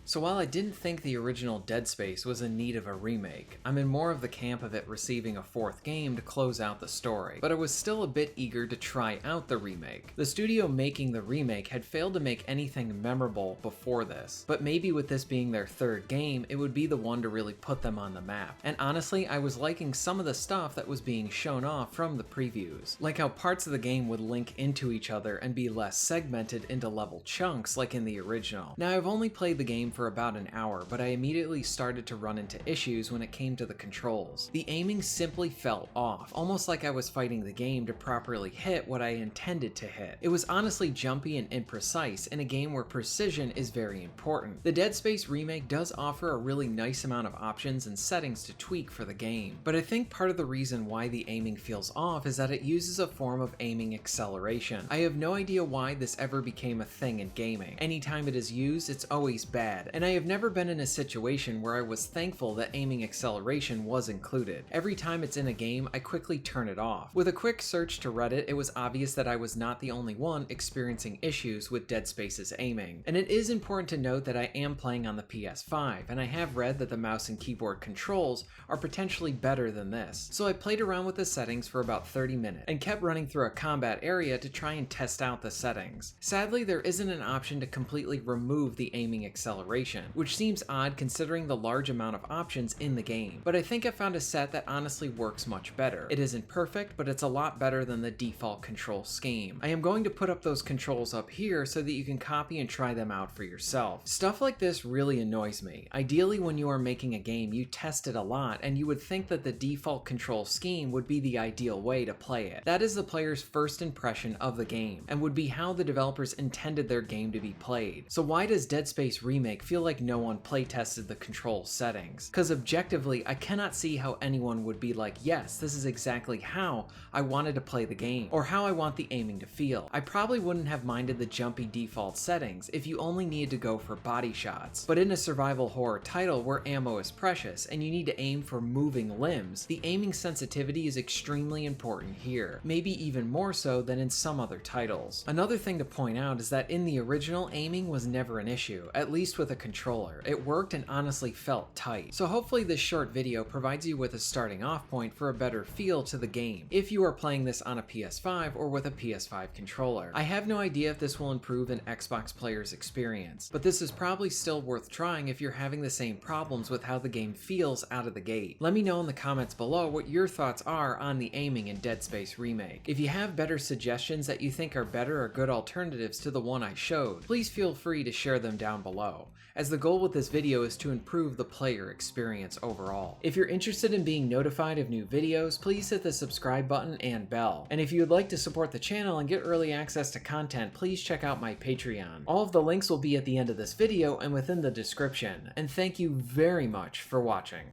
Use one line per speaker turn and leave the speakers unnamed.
So while I didn't think the original Dead Space was in need of a remake, I'm in more of the camp of it receiving a fourth game to close out the story, but I was still a bit eager to try out the remake. The studio making the remake had failed to make anything memorable before this, but maybe with this being their third game, it would be the one to really put them on the map. And honestly, I was liking some of the stuff that was being shown off from the previews, like how parts of the game would link into each other and be less segmented into level chunks like in the original. Now, I've only played the game for about an hour, but I immediately started to run into issues when it came to the controls. The aiming simply felt off, almost like I was fighting the game to properly hit what I intended to hit. It was honestly jumpy and imprecise in a game where precision is very important. The Dead Space remake does offer a really nice amount of options and settings to tweak for the game, but I think part of the reason why the aiming feels off is that it uses a form of aiming acceleration. I have no idea why this ever became a thing in gaming. Anytime it is used, it's always bad, and I have never been in a situation where I was thankful that aiming acceleration was included. Every time it's in a game, I quickly turn it off. With a quick search to Reddit, it was obvious that I was not the only one experiencing issues with Dead Space's aiming. And it is important to note that I am playing on the PS5, and I have read that the mouse and keyboard controls are potentially better than this. So I played around with the settings for about 30 minutes, and kept running through a combat area to try and test out the settings. Sadly, there isn't an option to completely remove the aiming acceleration, which seems odd considering the large amount of options in the game, but I think I found a set that honestly works much better. It isn't perfect, but it's a lot better than the default control scheme. I am going to put up those controls up here so that you can copy and try them out for yourself. Stuff like this really annoys me. Ideally, when you are making a game, you test it a lot, and you would think that the default control scheme would be the ideal way to play it. That is the player's first impression of the game, and would be how the developers intended their game to be played. So why does Dead Space Remake feel like no one playtested the control settings? Because objectively, I cannot see how anyone would be like, yes, this is exactly how I wanted to play the game, or how I want the aiming to feel. I probably wouldn't have minded the jumpy default settings if you only needed to go for body shots. But in a survival horror title where ammo is precious and you need to aim for moving limbs, the aiming sensitivity is extremely important here, maybe even more so than in some other titles. Another thing to point out is that in the original, aiming was never an issue, at least with a controller. It worked and honestly felt tight. So hopefully this short video provides you with a starting off point for a better feel to the game, if you are playing this on a PS5 or with a PS5 controller. I have no idea if this will improve an Xbox player's experience, but this is probably still worth trying if you're having the same problems with how the game feels out of the gate. Let me know in the comments below what your thoughts are on the aiming in Dead Space Remake. If you have better suggestions that you think are better or good alternatives to the one I showed, please feel free to share them down below, as the goal with this video is to improve the player experience overall. If you're interested in being notified of new videos, please hit the subscribe button and bell. And if you would like to support the channel and get early access to content, please check out my Patreon. All of the links will be at the end of this video and within the description. And thank you very much for watching.